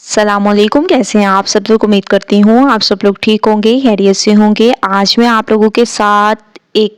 सलामुअलैकुम, कैसे हैं आप सब लोग। उम्मीद करती हूँ आप सब लोग ठीक होंगे, खैरियत से होंगे। आज मैं आप लोगों के साथ एक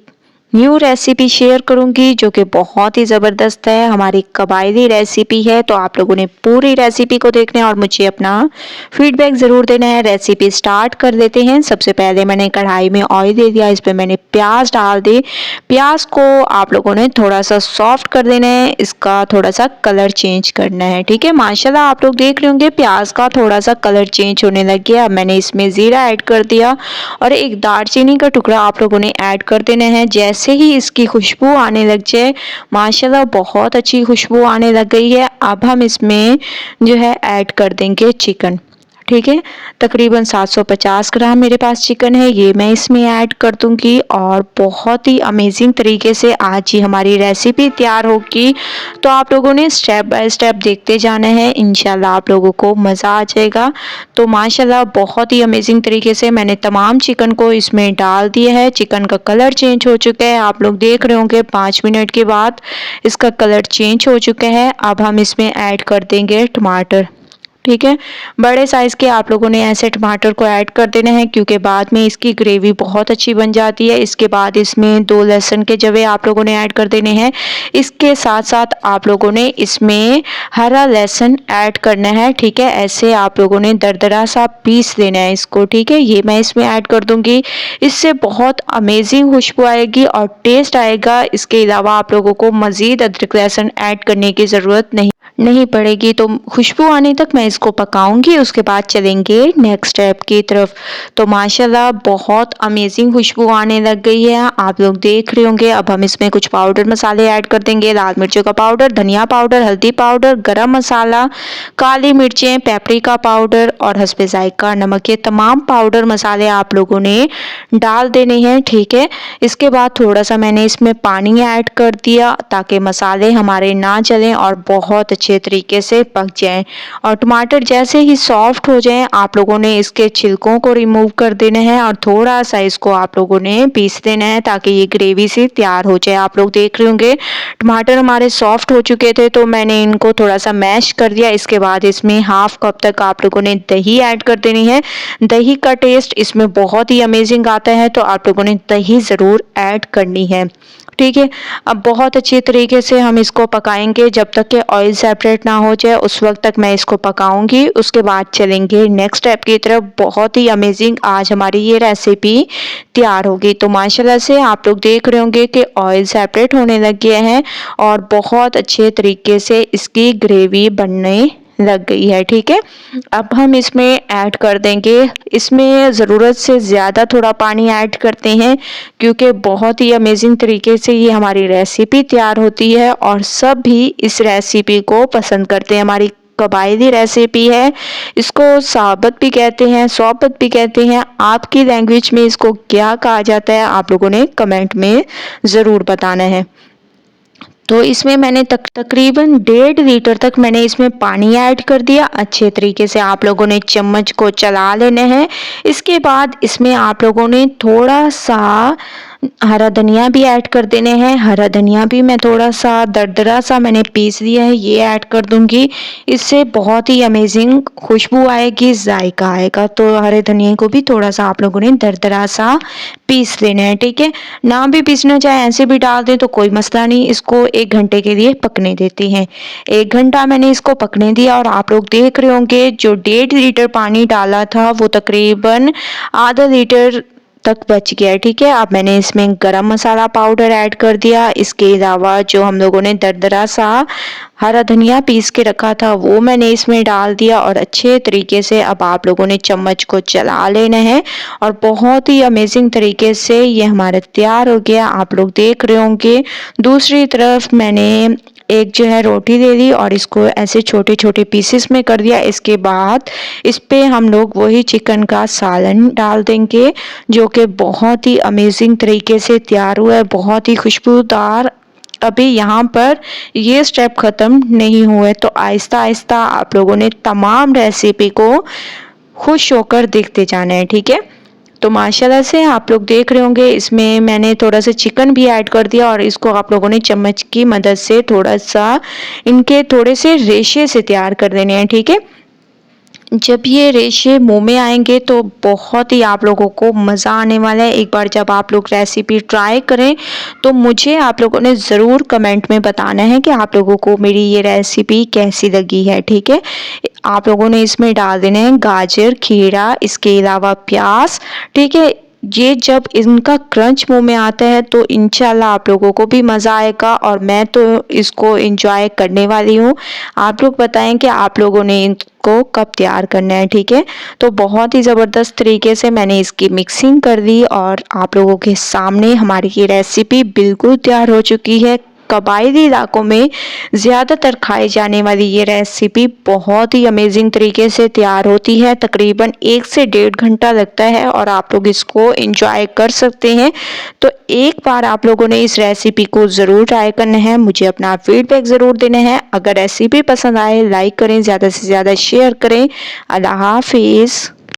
न्यू रेसिपी शेयर करूंगी जो कि बहुत ही ज़बरदस्त है, हमारी कबायली रेसिपी है। तो आप लोगों ने पूरी रेसिपी को देखना है और मुझे अपना फीडबैक ज़रूर देना है। रेसिपी स्टार्ट कर देते हैं। सबसे पहले मैंने कढ़ाई में ऑयल दे दिया, इस पर मैंने प्याज डाल दी। प्याज को आप लोगों ने थोड़ा सा सॉफ्ट कर देना है, इसका थोड़ा सा कलर चेंज करना है। ठीक है, माशाल्लाह आप लोग देख रहे होंगे प्याज का थोड़ा सा कलर चेंज होने लग गया। अब मैंने इसमें ज़ीरा ऐड कर दिया और एक दालचीनी का टुकड़ा आप लोगों ने ऐड कर देना है। जैसे ही इसकी खुशबू आने लग जाए, माशाल्लाह बहुत अच्छी खुशबू आने लग गई है। अब हम इसमें जो है ऐड कर देंगे चिकन। ठीक है, तकरीबन 750 ग्राम मेरे पास चिकन है, ये मैं इसमें ऐड कर दूंगी और बहुत ही अमेजिंग तरीके से आज ही हमारी रेसिपी तैयार होगी। तो आप लोगों ने स्टेप बाय स्टेप देखते जाना है, इंशाल्लाह आप लोगों को मज़ा आ जाएगा। तो माशाल्लाह बहुत ही अमेजिंग तरीके से मैंने तमाम चिकन को इसमें डाल दिया है। चिकन का कलर चेंज हो चुका है, आप लोग देख रहे होंगे 5 मिनट के बाद इसका कलर चेंज हो चुका है। अब हम इसमें ऐड कर देंगे टमाटर। ठीक है, बड़े साइज़ के आप लोगों ने ऐसे टमाटर को ऐड कर देना है क्योंकि बाद में इसकी ग्रेवी बहुत अच्छी बन जाती है। इसके बाद इसमें 2 लहसुन के जवे आप लोगों ने ऐड कर देने हैं। इसके साथ साथ आप लोगों ने इसमें हरा लहसुन ऐड करना है। ठीक है, ऐसे आप लोगों ने दरदरा सा पीस लेना है इसको। ठीक है, ये मैं इसमें ऐड कर दूंगी, इससे बहुत अमेजिंग खुशबू आएगी और टेस्ट आएगा। इसके अलावा आप लोगों को मज़ीद अदरक लहसुन ऐड करने की ज़रूरत नहीं पड़ेगी। तो खुशबू आने तक मैं इसको पकाऊंगी, उसके बाद चलेंगे नेक्स्ट स्टेप की तरफ। तो माशाल्लाह बहुत अमेजिंग खुशबू आने लग गई है, आप लोग देख रहे होंगे। अब हम इसमें कुछ पाउडर मसाले ऐड कर देंगे, लाल मिर्चों का पाउडर, धनिया पाउडर, हल्दी पाउडर, गरम मसाला, काली मिर्चें, पेपरिका पाउडर और हस्बे जायका नमक। ये तमाम पाउडर मसाले आप लोगों ने डाल देने हैं। ठीक है, इसके बाद थोड़ा सा मैंने इसमें पानी ऐड कर दिया ताकि मसाले हमारे ना जलें और बहुत अच्छे तरीके से पक जाएं। और टमाटर जैसे ही सॉफ्ट हो जाएं, आप लोगों ने इसके छिलकों को रिमूव कर देना है और थोड़ा सा इसको आप लोगों ने पीस देना है ताकि ये ग्रेवी से तैयार हो जाए। आप लोग देख रहे होंगे टमाटर हमारे सॉफ्ट हो चुके थे तो मैंने इनको थोड़ा सा मैश कर दिया। इसके बाद इसमें हाफ कप तक आप लोगों ने दही ऐड कर देनी है। दही का टेस्ट इसमें बहुत ही अमेजिंग आता है, तो आप लोगों ने दही ज़रूर ऐड करनी है। ठीक है, अब बहुत अच्छे तरीके से हम इसको पकाएंगे जब तक कि ऑयल सेपरेट ना हो जाए, उस वक्त तक मैं इसको पकाऊंगी। उसके बाद चलेंगे नेक्स्ट स्टेप की तरफ। बहुत ही अमेजिंग आज हमारी ये रेसिपी तैयार होगी। तो माशाल्लाह से आप लोग देख रहे होंगे कि ऑयल सेपरेट होने लग गया है और बहुत अच्छे तरीके से इसकी ग्रेवी बनने लग गई है। ठीक है, अब हम इसमें ऐड कर देंगे, इसमें ज़रूरत से ज़्यादा थोड़ा पानी ऐड करते हैं क्योंकि बहुत ही अमेजिंग तरीके से ये हमारी रेसिपी तैयार होती है और सब भी इस रेसिपी को पसंद करते हैं। हमारी कबायली रेसिपी है, इसको साबत भी कहते हैं, सौबत भी कहते हैं। आपकी लैंग्वेज में इसको क्या कहा जाता है आप लोगों ने कमेंट में ज़रूर बताना है। तो इसमें मैंने तकरीबन 1.5 लीटर तक मैंने इसमें पानी ऐड कर दिया। अच्छे तरीके से आप लोगों ने चम्मच को चला लेना है। इसके बाद इसमें आप लोगों ने थोड़ा सा हरा धनिया भी ऐड कर देने हैं। हरा धनिया भी मैं थोड़ा सा दरदरा सा मैंने पीस दिया है, ये ऐड कर दूंगी। इससे बहुत ही अमेजिंग खुशबू आएगी, जायका आएगा। तो हरे धनिया को भी थोड़ा सा आप लोगों ने दरदरा सा पीस लेना है। ठीक है, ना भी पीसना चाहे ऐसे भी डाल दें तो कोई मसला नहीं। इसको 1 घंटे के लिए पकने देते हैं। 1 घंटा मैंने इसको पकने दिया और आप लोग देख रहे होंगे जो 1.5 लीटर पानी डाला था वो तकरीबन आधा लीटर तक बच गया। ठीक है, अब मैंने इसमें गरम मसाला पाउडर ऐड कर दिया। इसके अलावा जो हम लोगों ने दरदरा सा हरा धनिया पीस के रखा था वो मैंने इसमें डाल दिया और अच्छे तरीके से अब आप लोगों ने चम्मच को चला लेना है और बहुत ही अमेजिंग तरीके से ये हमारा तैयार हो गया। आप लोग देख रहे होंगे दूसरी तरफ मैंने एक जो है रोटी ले ली और इसको ऐसे छोटे छोटे पीसेस में कर दिया। इसके बाद इस पे हम लोग वही चिकन का सालन डाल देंगे जो कि बहुत ही अमेजिंग तरीके से तैयार हुआ है, बहुत ही खुशबूदार। अभी यहाँ पर ये स्टेप ख़त्म नहीं हुए, तो आहिस्ता आहिस्ता आप लोगों ने तमाम रेसिपी को खुश होकर देखते जाना है। ठीक है, तो माशाल्लाह से आप लोग देख रहे होंगे इसमें मैंने थोड़ा सा चिकन भी ऐड कर दिया और इसको आप लोगों ने चम्मच की मदद से थोड़ा सा इनके थोड़े से रेशे से तैयार कर देने हैं। ठीक है, जब ये रेशे मुंह में आएंगे तो बहुत ही आप लोगों को मज़ा आने वाला है। एक बार जब आप लोग रेसिपी ट्राई करें तो मुझे आप लोगों ने ज़रूर कमेंट में बताना है कि आप लोगों को मेरी ये रेसिपी कैसी लगी है, ठीक है। आप लोगों ने इसमें डाल देने हैं गाजर, खीरा, इसके अलावा प्याज, ठीक है। ये जब इनका क्रंच मुंह में आता है तो इंशाल्लाह आप लोगों को भी मज़ा आएगा और मैं तो इसको एंजॉय करने वाली हूँ। आप लोग बताएं कि आप लोगों ने को कब तैयार करना है, ठीक है। तो बहुत ही ज़बरदस्त तरीके से मैंने इसकी मिक्सिंग कर दी और आप लोगों के सामने हमारी ये रेसिपी बिल्कुल तैयार हो चुकी है। कबायली इलाकों में ज़्यादातर खाई जाने वाली ये रेसिपी बहुत ही अमेजिंग तरीके से तैयार होती है। तकरीबन 1 से 1.5 घंटा लगता है और आप लोग इसको एंजॉय कर सकते हैं। तो एक बार आप लोगों ने इस रेसिपी को ज़रूर ट्राई करना है, मुझे अपना फीडबैक ज़रूर देना है। अगर रेसिपी पसंद आए लाइक करें, ज़्यादा से ज़्यादा शेयर करें। अल्लाह हाफिज़।